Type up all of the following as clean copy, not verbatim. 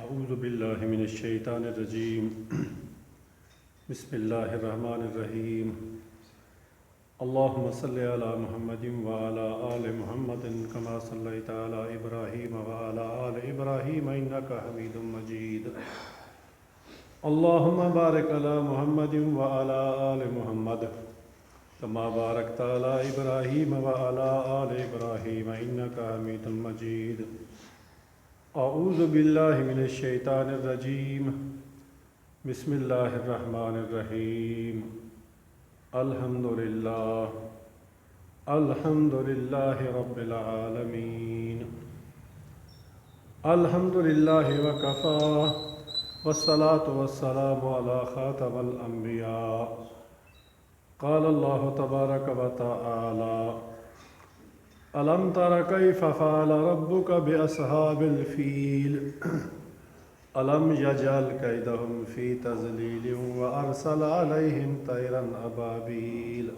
اعوذ باللہ من الشیطان الرجیم بسم اللہ الرحمن الرحیم اللہم صلی علی محمد وعلی آل محمد کما صلیت علی ابراہیم وعلی آل ابراہیم انکا حمید مجید اللہم بارک علی محمد وعلی آل محمد کما بارکت علی ابراہیم وعلی آل ابراہیم انکا حمید مجید اعوذ باللہ من الشیطان الرجیم بسم اللہ الرحمن الرحیم الحمدللہ رب العالمین الحمدللہ وکفا والصلاة والسلام علی خاتم الانبیاء قال اللہ تبارک و تعالی ألم تر كيف فعل ربك بأصحاب الفيل ألم يجعل كيدهم في تضليل وأرسل عليهم طيرا أبابيل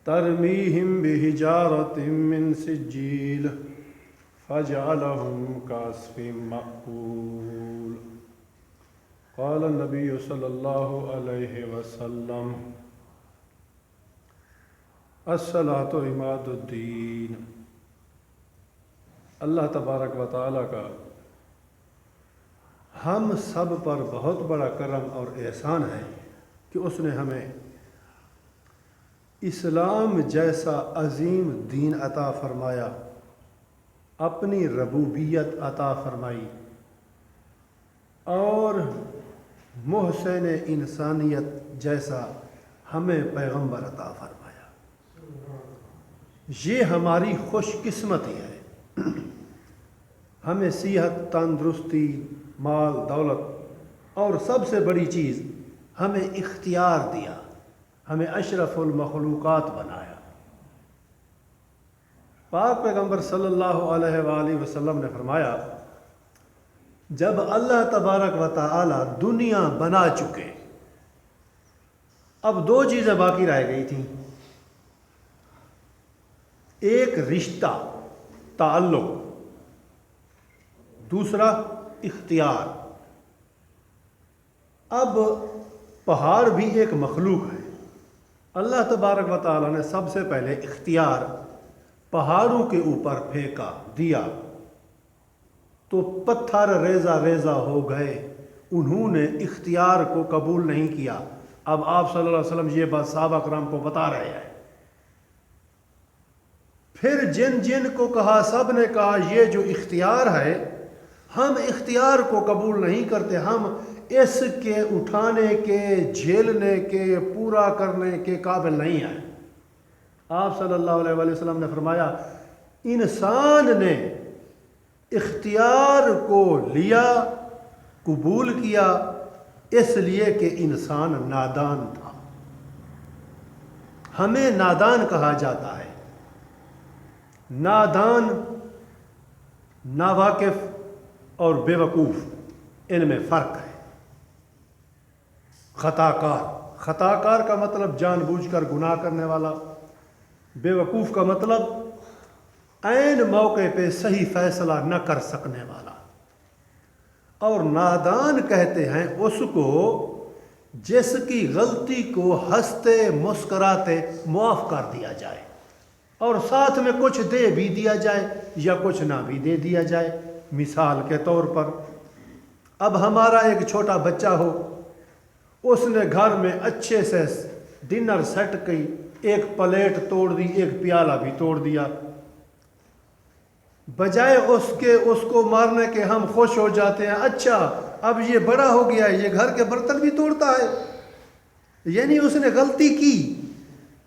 ترميهم بحجارة من سجيل فجعلهم كعصف مأكول قال النبي صلى الله عليه وسلم الصلاۃ عماد الدین۔ اللہ تبارک و تعالیٰ کا ہم سب پر بہت بڑا کرم اور احسان ہے کہ اس نے ہمیں اسلام جیسا عظیم دین عطا فرمایا، اپنی ربوبیت عطا فرمائی اور محسن انسانیت جیسا ہمیں پیغمبر عطا فرمایا۔ یہ ہماری خوش قسمتی ہے۔ ہمیں صحت، تندرستی، مال، دولت اور سب سے بڑی چیز ہمیں اختیار دیا، ہمیں اشرف المخلوقات بنایا۔ پاک پیغمبر صلی اللہ علیہ وآلہ وسلم نے فرمایا، جب اللہ تبارک و تعالی دنیا بنا چکے، اب دو چیزیں باقی رہ گئی تھیں، ایک رشتہ تعلق، دوسرا اختیار۔ اب پہاڑ بھی ایک مخلوق ہے، اللہ تبارک و تعالیٰ نے سب سے پہلے اختیار پہاڑوں کے اوپر پھینکا دیا تو پتھر ریزہ ریزہ ہو گئے، انہوں نے اختیار کو قبول نہیں کیا۔ اب آپ صلی اللہ علیہ وسلم یہ بات صحابہ کرام کو بتا رہے ہیں۔ پھر جن کو کہا، سب نے کہا یہ جو اختیار ہے ہم اختیار کو قبول نہیں کرتے، ہم اس کے اٹھانے کے، جھیلنے کے، پورا کرنے کے قابل نہیں ہیں۔ آپ صلی اللہ علیہ وآلہ وسلم نے فرمایا، انسان نے اختیار کو لیا، قبول کیا، اس لیے کہ انسان نادان تھا۔ ہمیں نادان کہا جاتا ہے۔ نادان، ناواقف اور بے وقوف، ان میں فرق ہے۔ خطا کار کا مطلب جان بوجھ کر گناہ کرنے والا، بے وقوف کا مطلب عین موقع پہ صحیح فیصلہ نہ کر سکنے والا، اور نادان کہتے ہیں اس کو جس کی غلطی کو ہنستے مسکراتے معاف کر دیا جائے اور ساتھ میں کچھ دے بھی دیا جائے یا کچھ نہ بھی دے دیا جائے۔ مثال کے طور پر، اب ہمارا ایک چھوٹا بچہ ہو، اس نے گھر میں اچھے سے ڈنر سیٹ کی، ایک پلیٹ توڑ دی، ایک پیالہ بھی توڑ دیا، بجائے اس کو مارنے کے ہم خوش ہو جاتے ہیں، اچھا اب یہ بڑا ہو گیا ہے، یہ گھر کے برتن بھی توڑتا ہے، یعنی اس نے غلطی کی،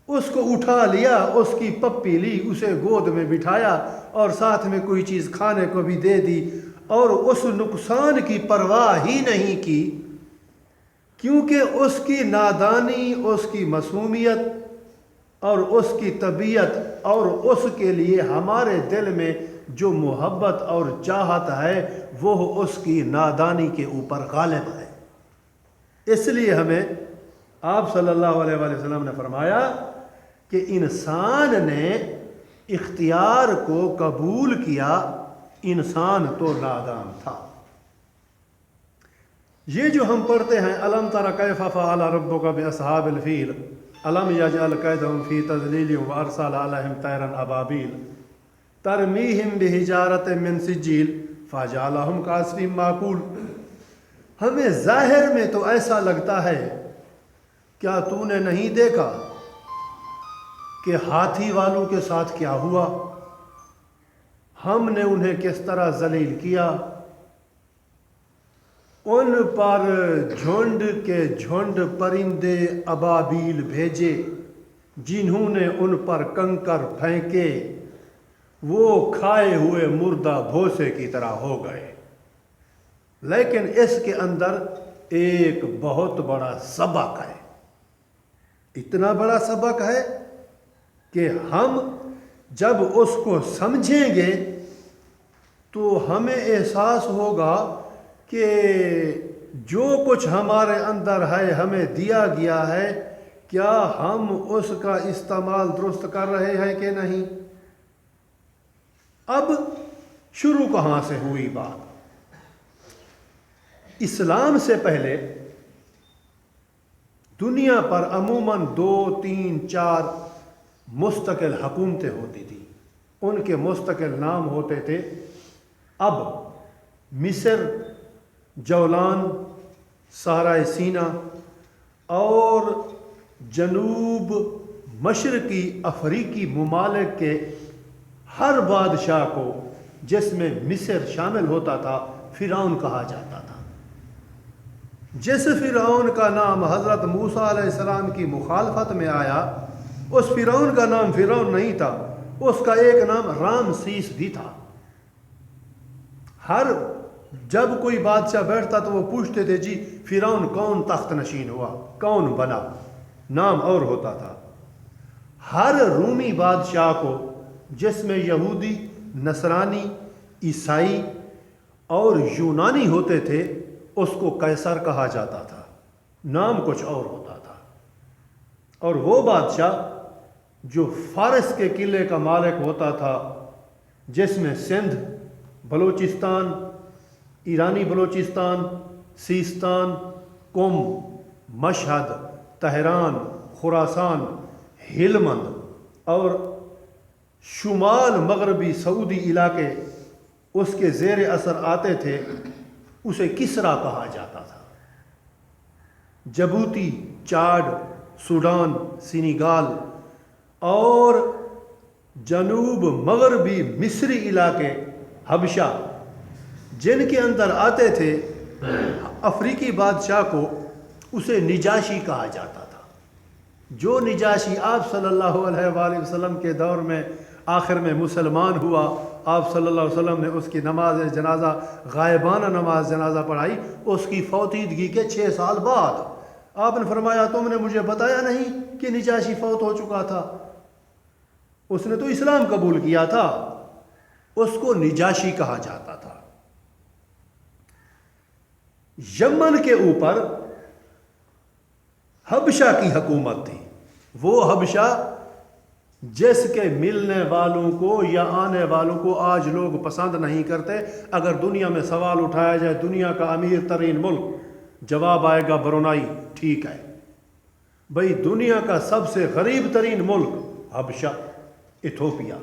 اس کو اٹھا لیا، اس کی پپی لی، اسے گود میں بٹھایا اور ساتھ میں کوئی چیز کھانے کو بھی دے دی، اور اس نقصان کی پرواہ ہی نہیں کی، کیونکہ اس کی نادانی، اس کی معصومیت اور اس کی طبیعت اور اس کے لیے ہمارے دل میں جو محبت اور چاہت ہے وہ اس کی نادانی کے اوپر غالب ہے۔ اس لیے ہمیں آپ صلی اللہ علیہ وآلہ وسلم نے فرمایا کہ انسان نے اختیار کو قبول کیا، انسان تو نادان تھا۔ یہ جو ہم پڑھتے ہیں الم تر کیف فعل ربک باصحاب الفیل الم یجعل کیدہم فی تضلیل وارسل علیہم طیرا ابابیل ترمیہم بحجارۃ من سجیل فجعلہم کعصف مأکول۔ ہمیں ظاہر میں تو ایسا لگتا ہے، کیا تو نے نہیں دیکھا کہ ہاتھی والوں کے ساتھ کیا ہوا؟ ہم نے انہیں کس طرح ذلیل کیا، ان پر جھنڈ کے جھنڈ پرندے ابابیل بھیجے جنہوں نے ان پر کنکر پھینکے، وہ کھائے ہوئے مردہ بھوسے کی طرح ہو گئے۔ لیکن اس کے اندر ایک بہت بڑا سبق ہے، اتنا بڑا سبق ہے کہ ہم جب اس کو سمجھیں گے تو ہمیں احساس ہوگا کہ جو کچھ ہمارے اندر ہے ہمیں دیا گیا ہے، کیا ہم اس کا استعمال درست کر رہے ہیں کہ نہیں۔ اب شروع کہاں سے ہوئی بات؟ اسلام سے پہلے دنیا پر عموماً 2 3 4 مستقل حکومتیں ہوتی تھیں، ان کے مستقل نام ہوتے تھے۔ اب مصر، جولان، صحرائے سینا اور جنوب مشرقی افریقی ممالک کے ہر بادشاہ کو، جس میں مصر شامل ہوتا تھا، فرعون کہا جاتا تھا۔ جس فرعون کا نام حضرت موسیٰ علیہ السلام کی مخالفت میں آیا، اس فرعون کا نام فرعون نہیں تھا، اس کا ایک نام رامسیس بھی تھا۔ جب کوئی بادشاہ بیٹھتا تو وہ پوچھتے تھے جی فرعون کون تخت نشین ہوا، کون بنا، نام اور ہوتا تھا۔ ہر رومی بادشاہ کو، جس میں یہودی، نصرانی، عیسائی اور یونانی ہوتے تھے، اس کو قیصر کہا جاتا تھا، نام کچھ اور ہوتا تھا۔ اور وہ بادشاہ جو فارس کے قلعے کا مالک ہوتا تھا، جس میں سندھ، بلوچستان، ایرانی بلوچستان، سیستان، قم، مشہد، تہران، خراسان، ہلمند اور شمال مغربی سعودی علاقے اس کے زیر اثر آتے تھے، اسے کسریٰ کہا جاتا تھا۔ جبوتی، چاڈ، سوڈان، سینیگال اور جنوب مغربی مصری علاقے، حبشہ، جن کے اندر آتے تھے، افریقی بادشاہ کو اسے نجاشی کہا جاتا تھا۔ جو نجاشی آپ صلی اللہ علیہ وآلہ وسلم کے دور میں آخر میں مسلمان ہوا، آپ صلی اللہ علیہ وسلم نے اس کی نماز جنازہ، غائبانہ نماز جنازہ پڑھائی، اس کی فوتیدگی کے 6 سال بعد آپ نے فرمایا تم نے مجھے بتایا نہیں کہ نجاشی فوت ہو چکا تھا، اس نے تو اسلام قبول کیا تھا۔ اس کو نجاشی کہا جاتا تھا۔ یمن کے اوپر حبشہ کی حکومت تھی، وہ حبشہ جس کے ملنے والوں کو یا آنے والوں کو آج لوگ پسند نہیں کرتے۔ اگر دنیا میں سوال اٹھایا جائے دنیا کا امیر ترین ملک، جواب آئے گا برونائی، ٹھیک ہے بھئی۔ دنیا کا سب سے غریب ترین ملک حبشہ، ایتھوپیا،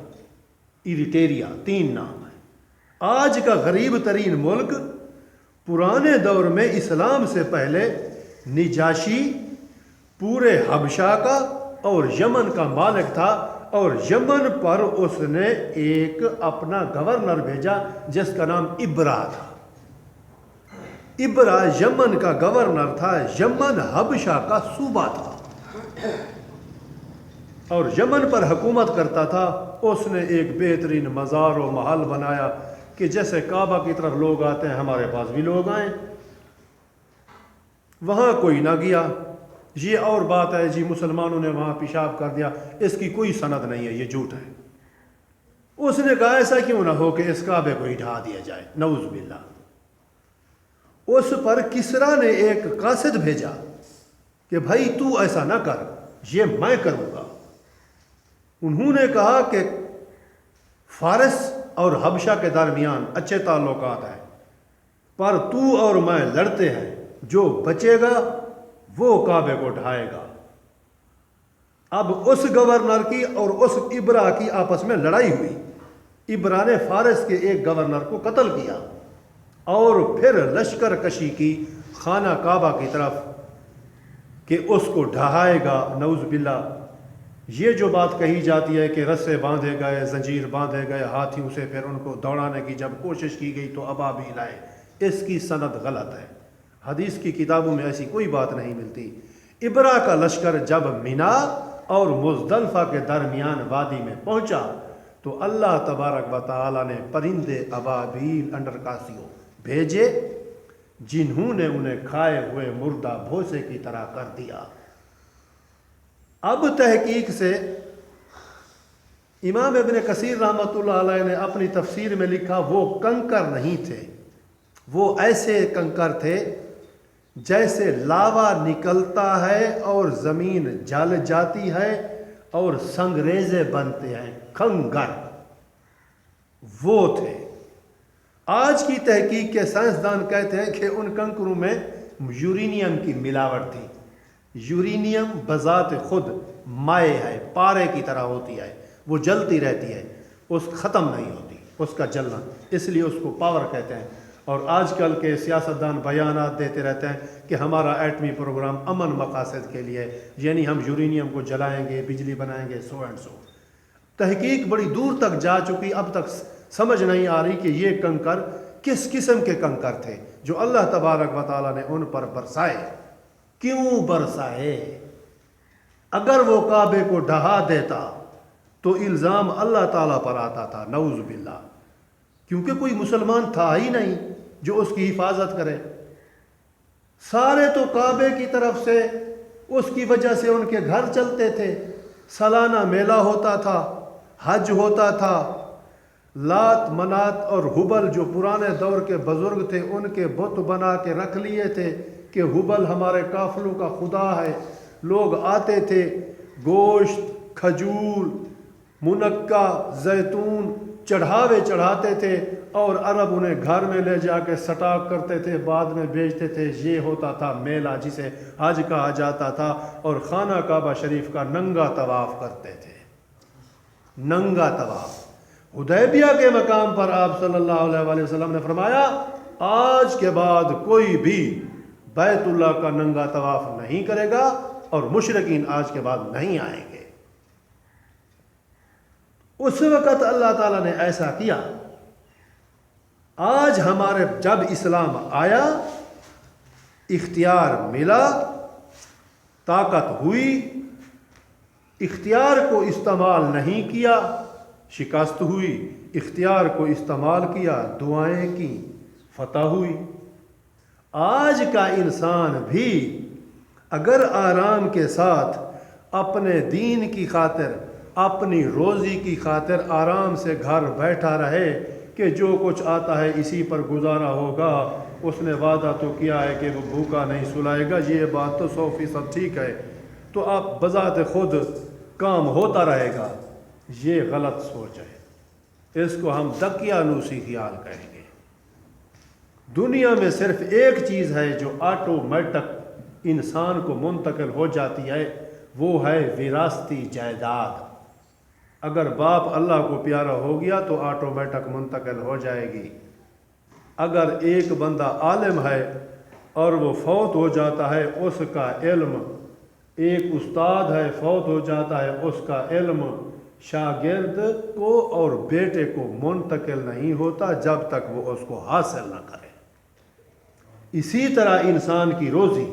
ایریٹریا، 3 نام ہیں۔ آج کا غریب ترین ملک پرانے دور میں اسلام سے پہلے نجاشی پورے حبشہ کا اور یمن کا مالک تھا، اور یمن پر اس نے ایک اپنا گورنر بھیجا جس کا نام ابرا تھا۔ ابرا یمن کا گورنر تھا، یمن حبشہ کا صوبہ تھا اور یمن پر حکومت کرتا تھا۔ اس نے ایک بہترین مزار و محل بنایا کہ جیسے کعبہ کی طرف لوگ آتے ہیں ہمارے پاس بھی لوگ آئیں، وہاں کوئی نہ گیا۔ یہ اور بات ہے جی مسلمانوں نے وہاں پیشاب کر دیا، اس کی کوئی سند نہیں ہے، یہ جھوٹ ہے۔ اس نے کہا ایسا کیوں نہ ہو کہ اس کعبے کو ہی ڈھا دیا جائے، نعوذ باللہ۔ اس پر کسریٰ نے ایک قاصد بھیجا کہ بھائی تو ایسا نہ کر، یہ میں کروں گا۔ انہوں نے کہا کہ فارس اور حبشہ کے درمیان اچھے تعلقات ہیں، پر تو اور میں لڑتے ہیں، جو بچے گا وہ کعبے کو ڈھائے گا۔ اب اس گورنر کی اور اس ابرا کی آپس میں لڑائی ہوئی۔ ابرا نے فارس کے ایک گورنر کو قتل کیا اور پھر لشکر کشی کی خانہ کعبہ کی طرف کہ اس کو ڈھائے گا، نعوذ باللہ۔ یہ جو بات کہی جاتی ہے کہ رسے باندھے گئے، زنجیر باندھے گئے ہاتھیوں سے، پھر ان کو دوڑانے کی جب کوشش کی گئی تو ابابیل آئے، اس کی سند غلط ہے۔ حدیث کی کتابوں میں ایسی کوئی بات نہیں ملتی۔ ابرا کا لشکر جب مینا اور مزدلفہ کے درمیان وادی میں پہنچا تو اللہ تبارک و تعالی نے پرندے ابابیل انڈرکاسیوں بھیجے، جنہوں نے انہیں کھائے ہوئے مردہ بھوسے کی طرح کر دیا۔ اب تحقیق سے امام ابن کثیر رحمۃ اللہ علیہ نے اپنی تفسیر میں لکھا وہ کنکر نہیں تھے، وہ ایسے کنکر تھے جیسے لاوا نکلتا ہے اور زمین جل جاتی ہے اور سنگریزے بنتے ہیں، کنگر وہ تھے۔ آج کی تحقیق کے سائنسدان کہتے ہیں کہ ان کنکروں میں یورینیم کی ملاوٹ تھی۔ یورینیم بذات خود مائع ہے، پارے کی طرح ہوتی ہے، وہ جلتی رہتی ہے، اس ختم نہیں ہوتی اس کا جلنا، اس لیے اس کو پاور کہتے ہیں۔ اور آج کل کے سیاستدان بیانات دیتے رہتے ہیں کہ ہمارا ایٹمی پروگرام امن مقاصد کے لیے، یعنی ہم یورینیم کو جلائیں گے، بجلی بنائیں گے، سو اینڈ سو۔ تحقیق بڑی دور تک جا چکی، اب تک سمجھ نہیں آ رہی کہ یہ کنکر کس قسم کے کنکر تھے جو اللہ تبارک و تعالیٰ نے ان پر برسائے۔ کیوں برسائے؟ اگر وہ کعبے کو ڈھا دیتا تو الزام اللہ تعالیٰ پر آتا تھا، نعوذ باللہ، کیونکہ کوئی مسلمان تھا ہی نہیں جو اس کی حفاظت کرے۔ سارے تو کعبے کی طرف سے، اس کی وجہ سے ان کے گھر چلتے تھے، سالانہ میلہ ہوتا تھا، حج ہوتا تھا۔ لات منات اور حبل جو پرانے دور کے بزرگ تھے ان کے بت بنا کے رکھ لیے تھے کہ حبل ہمارے قافلوں کا خدا ہے۔ لوگ آتے تھے، گوشت، کھجور، منقع، زیتون چڑھاوے چڑھاتے تھے اور عرب انہیں گھر میں لے جا کے سٹاک کرتے تھے، بعد میں بیچتے تھے۔ یہ ہوتا تھا میلہ جسے حج کہا جاتا تھا، اور خانہ کعبہ شریف کا ننگا طواف کرتے تھے، ننگا طواف۔ حدیبیہ کے مقام پر آپ صلی اللہ علیہ وآلہ وسلم نے فرمایا آج کے بعد کوئی بھی بیت اللہ کا ننگا طواف نہیں کرے گا اور مشرکین آج کے بعد نہیں آئیں گے۔ اس وقت اللہ تعالیٰ نے ایسا کیا۔ آج ہمارے جب اسلام آیا، اختیار ملا، طاقت ہوئی، اختیار کو استعمال نہیں کیا، شکست ہوئی، اختیار کو استعمال کیا، دعائیں کی، فتح ہوئی۔ آج کا انسان بھی اگر آرام کے ساتھ اپنے دین کی خاطر، اپنی روزی کی خاطر آرام سے گھر بیٹھا رہے کہ جو کچھ آتا ہے اسی پر گزارا ہوگا، اس نے وعدہ تو کیا ہے کہ وہ بھوکا نہیں سلائے گا، یہ بات تو 100% ٹھیک ہے، تو آپ بذات خود کام ہوتا رہے گا، یہ غلط سوچ ہے۔ اس کو ہم دقیانوسی خیال کہیں گے۔ دنیا میں صرف ایک چیز ہے جو آٹومیٹک انسان کو منتقل ہو جاتی ہے، وہ ہے وراثتی جائیداد۔ اگر باپ اللہ کو پیارا ہو گیا تو آٹومیٹک منتقل ہو جائے گی۔ اگر ایک بندہ عالم ہے اور وہ فوت ہو جاتا ہے، اس کا علم، ایک استاد ہے فوت ہو جاتا ہے، اس کا علم شاگرد کو اور بیٹے کو منتقل نہیں ہوتا جب تک وہ اس کو حاصل نہ کرے۔ اسی طرح انسان کی روزی،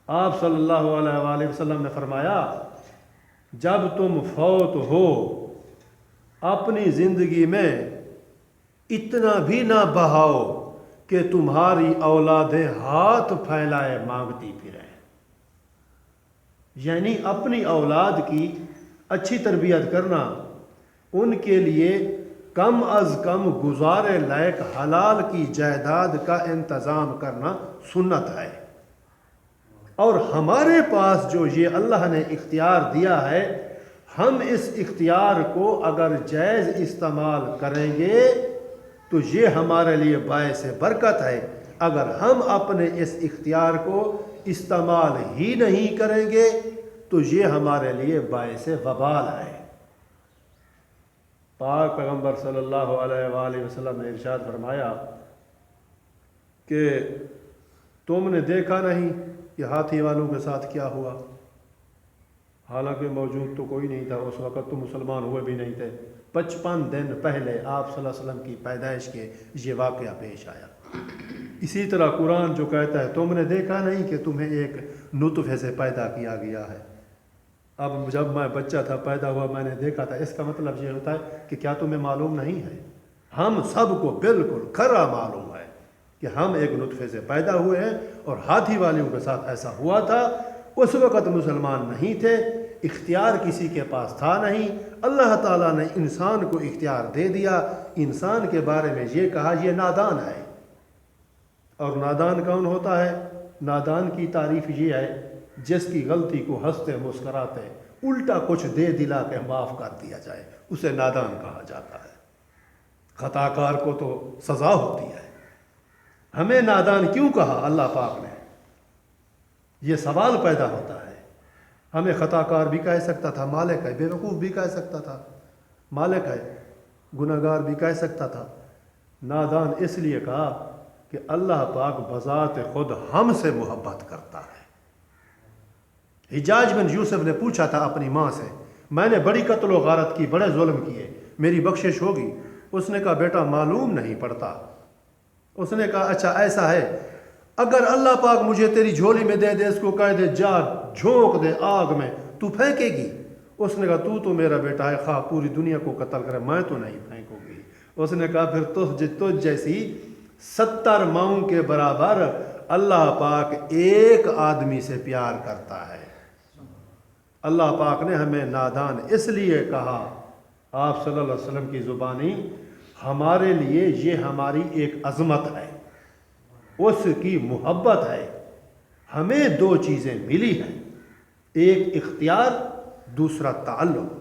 آپ صلی اللہ علیہ وآلہ وسلم نے فرمایا جب تم فوت ہو اپنی زندگی میں اتنا بھی نہ بہاؤ کہ تمہاری اولادیں ہاتھ پھیلائے مانگتی پھریں، یعنی اپنی اولاد کی اچھی تربیت کرنا، ان کے لیے کم از کم گزارے لائق حلال کی جائیداد کا انتظام کرنا سنت ہے۔ اور ہمارے پاس جو یہ اللہ نے اختیار دیا ہے، ہم اس اختیار کو اگر جائز استعمال کریں گے تو یہ ہمارے لیے باعث برکت ہے۔ اگر ہم اپنے اس اختیار کو استعمال ہی نہیں کریں گے تو یہ ہمارے لیے باعث وبال ہے۔ پاک پیغمبر صلی اللہ علیہ وآلہ وسلم نے ارشاد فرمایا کہ تم نے دیکھا نہیں کہ ہاتھی والوں کے ساتھ کیا ہوا؟ حالانکہ موجود تو کوئی نہیں تھا اس وقت، تو مسلمان ہوئے بھی نہیں تھے۔ 55 دن پہلے آپ صلی اللہ علیہ وسلم کی پیدائش کے یہ واقعہ پیش آیا۔ اسی طرح قرآن جو کہتا ہے تم نے دیکھا نہیں کہ تمہیں ایک نطفے سے پیدا کیا گیا ہے۔ اب جب میں بچہ تھا، پیدا ہوا، میں نے دیکھا تھا، اس کا مطلب یہ ہوتا ہے کہ کیا تمہیں معلوم نہیں ہے؟ ہم سب کو بالکل کھرا معلوم ہے کہ ہم ایک نطفے سے پیدا ہوئے ہیں، اور ہاتھی والوں کے ساتھ ایسا ہوا تھا۔ اس وقت مسلمان نہیں تھے، اختیار کسی کے پاس تھا نہیں، اللہ تعالیٰ نے انسان کو اختیار دے دیا۔ انسان کے بارے میں یہ کہا یہ نادان ہے۔ اور نادان کون ہوتا ہے؟ نادان کی تعریف یہ ہے جس کی غلطی کو ہنستے مسکراتے الٹا کچھ دے دلا کے معاف کر دیا جائے، اسے نادان کہا جاتا ہے۔ خطا کار کو تو سزا ہوتی ہے۔ ہمیں نادان کیوں کہا اللہ پاک نے؟ یہ سوال پیدا ہوتا ہے۔ ہمیں خطا کار بھی کہہ سکتا تھا، مالک ہے، بے وقوف بھی کہہ سکتا تھا، مالک ہے، گناہ گار بھی کہہ سکتا تھا۔ نادان اس لیے کہا کہ اللہ پاک بذات خود ہم سے محبت کرتا ہے۔ حجاج بن یوسف نے پوچھا تھا اپنی ماں سے، میں نے بڑی قتل و غارت کی، بڑے ظلم کیے، میری بخشش ہوگی؟ اس نے کہا بیٹا معلوم نہیں پڑتا۔ اس نے کہا اچھا ایسا ہے، اگر اللہ پاک مجھے تیری جھولی میں دے دے، اس کو کہہ دے جا جھونک دے آگ میں، تو پھینکے گی؟ اس نے کہا تو میرا بیٹا ہے، خواہ پوری دنیا کو قتل کرے، میں تو نہیں پھینکوں گی۔ اس نے کہا پھر تجھ جیسی 70 ماؤں کے برابر اللہ پاک ایک آدمی سے پیار کرتا ہے۔ اللہ پاک نے ہمیں نادان اس لیے کہا، آپ صلی اللہ علیہ وسلم کی زبانی، ہمارے لیے یہ ہماری ایک عظمت ہے، اس کی محبت ہے۔ ہمیں 2 چیزیں ملی ہیں، ایک اختیار، دوسرا تعلق۔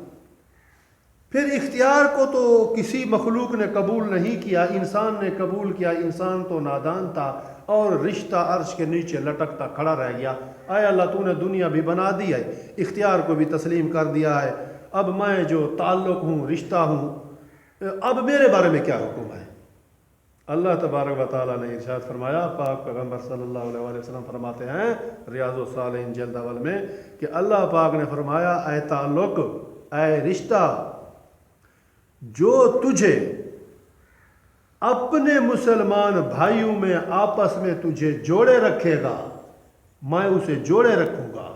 پھر اختیار کو تو کسی مخلوق نے قبول نہیں کیا، انسان نے قبول کیا۔ انسان تو نادان تھا اور رشتہ عرش کے نیچے لٹکتا کھڑا رہ گیا۔ اے اللہ تو نے دنیا بھی بنا دی ہے، اختیار کو بھی تسلیم کر دیا ہے، اب میں جو تعلق ہوں، رشتہ ہوں، اب میرے بارے میں کیا حکم ہے؟ اللہ تبارک و تعالیٰ نے ارشاد فرمایا، پاک پیغمبر صلی اللہ علیہ وآلہ وسلم فرماتے ہیں ریاض الصالحین جلد اول میں کہ اللہ پاک نے فرمایا اے تعلق، اے رشتہ، جو تجھے اپنے مسلمان بھائیوں میں آپس میں تجھے جوڑے رکھے گا، میں اسے جوڑے رکھوں گا۔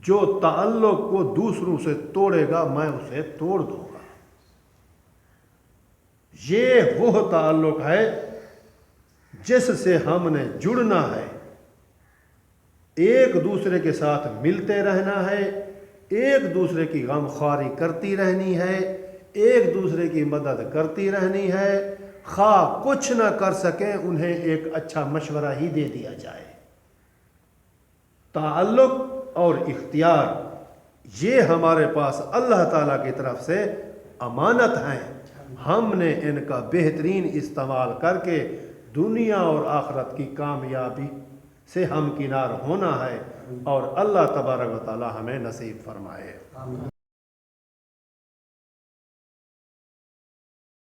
جو تعلق کو دوسروں سے توڑے گا، میں اسے توڑ دوں گا۔ یہ وہ تعلق ہے جس سے ہم نے جڑنا ہے، ایک دوسرے کے ساتھ ملتے رہنا ہے، ایک دوسرے کی غمخواری کرتی رہنی ہے، ایک دوسرے کی مدد کرتی رہنی ہے، خواہ کچھ نہ کر سکیں انہیں ایک اچھا مشورہ ہی دے دیا جائے۔ تعلق اور اختیار یہ ہمارے پاس اللہ تعالیٰ کی طرف سے امانت ہیں، ہم نے ان کا بہترین استعمال کر کے دنیا اور آخرت کی کامیابی سے ہمکنار ہونا ہے، اور اللہ تبارک و تعالیٰ ہمیں نصیب فرمائے۔